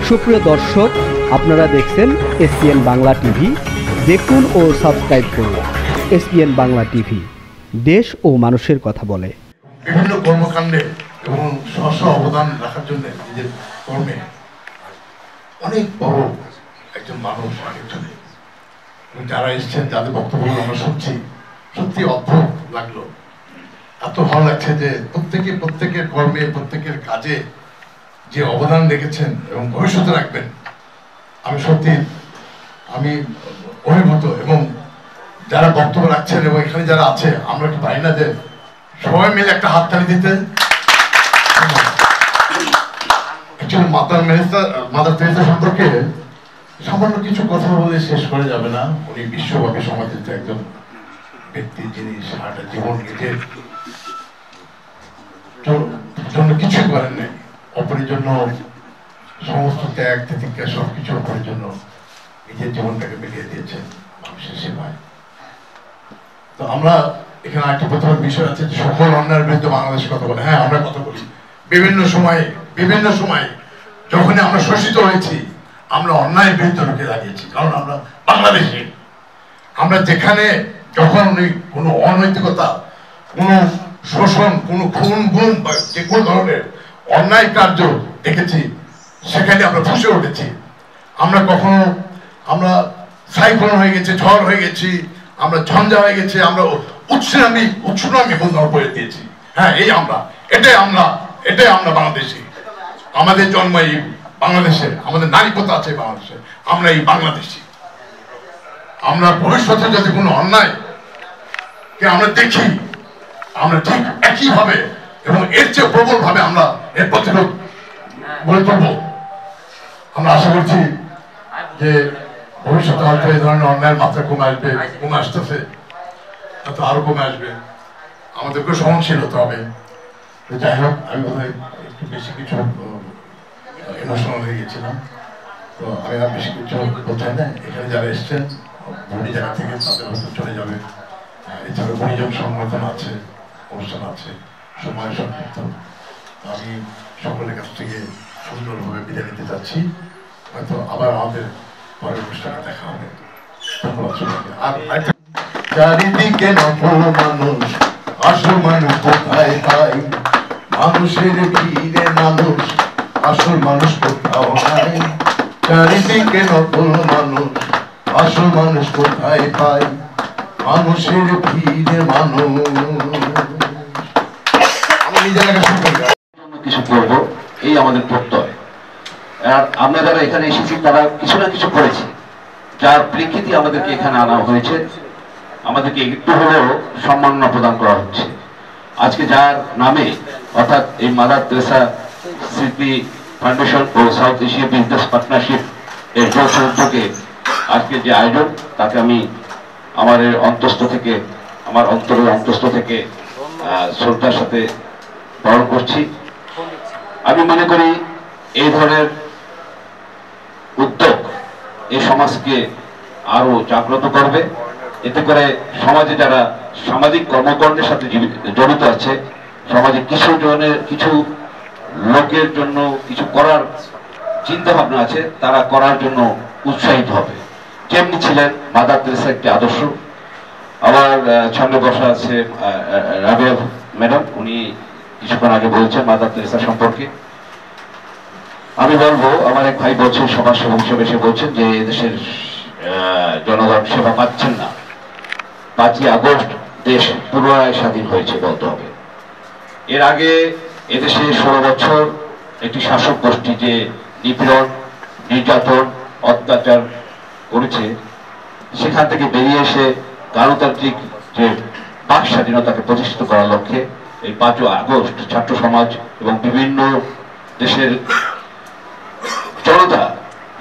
সুপ্রিয় দর্শক, আপনারা দেখছেন এসপিএন বাংলা টিভি। দেখুন ও সাবস্ক্রাইব করুন এসপিএন বাংলা টিভি, দেশ ও মানুষের কথা বলে। বিভিন্ন কর্মকাণ্ডে এবং স্ব অবদান রাখার জন্য নিজের কর্মে অনেক বড় একজন মানুষ একজনে, যারা এসছেন যাদের বক্তব্য আমরা শুনছি, সত্যি অদ্ভুত লাগলো। এত ভালো লাগছে যে প্রত্যেকের কর্মে, প্রত্যেকের কাজে যে অবদান রেখেছেন এবং ভবিষ্যতে রাখবেন, আমি অভিভূত। এবং যারা বক্তব্য রাখছেন এবং এখানে যারা আছে, আমরা কি পারি না যে সবাই মিলে একটা হাততালি দিতে? মাদার তেরেসা সম্পর্কে সামান্য কিছু কথা বলে শেষ করে যাবে না। উনি বিশ্বব্যাপী সমাজের একজন ব্যক্তি, যিনি সারাটা জীবন নিজের জন্য কিছু করেন নাই, অপরের জন্য সমস্ত ত্যাগ তিতিক্ষা সবকিছু অপরের জন্য নিজের জীবনটাকে মিলিয়ে দিয়েছেন মানুষের সেবায়। তো আমরা এখানে একটা প্রথম বিষয় আছে যে সকল অন্যায়ের বিরুদ্ধে বাংলাদেশ কথা বলে। হ্যাঁ, আমরা কথা বলি বিভিন্ন সময় যখনই আমরা শোষিত হয়েছি, আমরা অন্যায়ের বিরুদ্ধে রুখে দাঁড়িয়েছি, কারণ আমরা বাংলাদেশে। আমরা যেখানে যখন কোনো অনৈতিকতা, কোনো শোষণ, কোনো খুন গুম বা যে কোনো ধরনের অন্যায় কার্য দেখেছি, সেখানে আমরা ফুঁসে উঠেছি। আমরা সাইক্লোন হয়ে গেছে, ঝড় হয়ে গেছি, আমরা ঝঞ্ঝা হয়ে গেছে, আমরা উৎসুনামি বন্ধ করে দিয়েছি। হ্যাঁ, এটাই আমরা বাংলাদেশি। আমাদের জন্ম এই বাংলাদেশে, আমাদের নারীকতা আছে বাংলাদেশে, আমরা এই বাংলাদেশি। আমরা ভবিষ্যতে যদি কোনো অন্যায় কে আমরা দেখি, আমরা ঠিক একইভাবে এবং এর চেয়ে প্রবল ভাবে আমরা এর প্রতিরোধ গড়ে তুলব। আমরা আশা করছি যে ভবিষ্যতে হয়তো এই ধরনের অন্যায়ের মাত্রা কমে আসতেছে, হয়তো আরো কমে আসবে। আমাদেরকে সহনশীল হতে হবে। যাই হোক, আমি বোধহয় একটু বেশি কিছু ইমোশনাল হয়ে গেছিলাম, তো আমি আর বেশি কিছু বলতে হয় না। এখানে যারা এসছেন বিভিন্ন জায়গা থেকে, তাদের হয়তো চলে যাবে। এছাড়া গুণীজন সংগঠন আছে, অনুষ্ঠান আছে, সময় সংক্ষিপ্ত। আমি সকলের কাছ থেকে সুন্দরভাবে বিদায় নিতে চাচ্ছি। হয়তো আবার আমাদের পরের অনুষ্ঠানে দেখা হবে। ধন্যবাদ সবাইকে। আর চারিদিকে নকল মানুষ, আসল মানুষ কোথায় পাই? মানুষের ভিড়ে মানুষ, আসল মানুষ কোথাও নাই। চারিদিকে নকল মানুষ, আসল মানুষ কোথায় পাই? মানুষের ভিড়ে মানুষ। আমি নিজের কিছু করবো, এই আমাদের প্রত্যয়। আর আমরা যারা এখানে এসেছি তারা কিছু না কিছু করেছি, যার প্রেক্ষিতে আমাদেরকে এখানে আনা হয়েছে। আমাদেরকে একটু হলেও সম্মাননা প্রদান করা হচ্ছে। আজকে যার নামে, অর্থাৎ এই মাদার তেরেসা স্মৃতি ফাউন্ডেশন ও সাউথ এশিয়া বিজনেস পার্টনারশিপ এর যৌথ উদ্যোগে আজকে যে আয়োজন, তাকে আমি আমার অন্তরের অন্তস্থ থেকে শ্রদ্ধার সাথে বরণ করছি। আমি মনে করি এই ধরনের উদ্যোগ এই সমাজকে আরো জাগ্রত করবে। এতে করে সমাজে যারা সামাজিক কর্মকাণ্ডের সাথে জড়িত আছে, সমাজে কিছু লোকের জন্য কিছু করার চিন্তা ভাবনা আছে, তারা করার জন্য উৎসাহিত হবে। যেমনি ছিলেন মাদার তেরেসা একটি আদর্শ। আবার সামনে বসা আছে রাবিয়া ম্যাডাম, উনি কিছুক্ষণ আগে বলছেন মাদার তেরেসা সম্পর্কে। আমি বলবো, আমার এক ভাই বলছেন, সমাজসেবক হিসেবে সে বলছেন যে এদেশের জনগণ সেবা পাচ্ছেন না। 5ই আগস্ট দেশ পুনরায় স্বাধীন হয়েছে বলতে হবে। এর আগে এদেশে 16 বছর একটি শাসক গোষ্ঠী যে নিপীড়ন, নির্যাতন, অত্যাচার করেছে, সেখান থেকে বেরিয়ে এসে গণতান্ত্রিক যে বাক স্বাধীনতাকে প্রতিষ্ঠিত করার লক্ষ্যে এই 5ই আগস্ট ছাত্র সমাজ এবং বিভিন্ন দেশের জনতা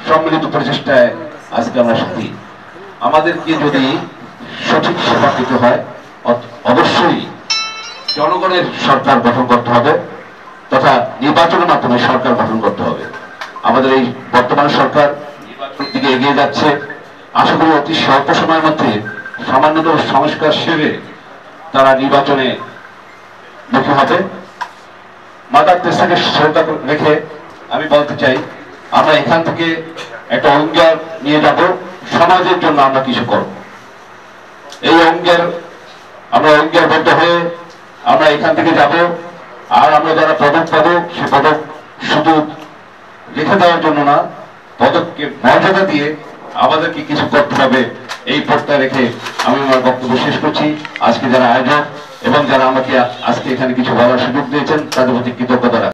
সম্মিলিত প্রচেষ্টায় আজকে আমরা সাথী। আমাদেরকে যদি সঠিক সেবা দিতে হয়, অবশ্যই জনগণের সরকার গঠন করতে হবে, তথা নির্বাচনের মাধ্যমে সরকার গঠন করতে হবে। আমাদের এই বর্তমান সরকার নির্বাচনের দিকে এগিয়ে যাচ্ছে। আশা করি অতি স্বল্প সময়ের মধ্যে সামান্যতম সংস্কার সেরে তারা নির্বাচনে মুখী হবে। মাদার তেরেসাকে শ্রদ্ধা রেখে আমি বলতে চাই, আমরা এখান থেকে একটা অঙ্গীকার নিয়ে যাব, সমাজের জন্য আমরা কিছু করব। এই আমরা অঙ্গীকারবদ্ধ হয়ে আমরা এখান থেকে যাব। আর আমরা যারা পদক পাবো, সে পদক শুধু রেখে দেওয়ার জন্য না, পদককে মর্যাদা দিয়ে আমাদেরকে কিছু করতে হবে, এই প্রত্যয় রেখে আমি আমার বক্তব্য শেষ করছি। আজকে যারা আয়োজক এবং যারা আমাকে আজকে এখানে কিছু বলার সুযোগ দিয়েছেন, তাদের প্রতি কৃতজ্ঞতা।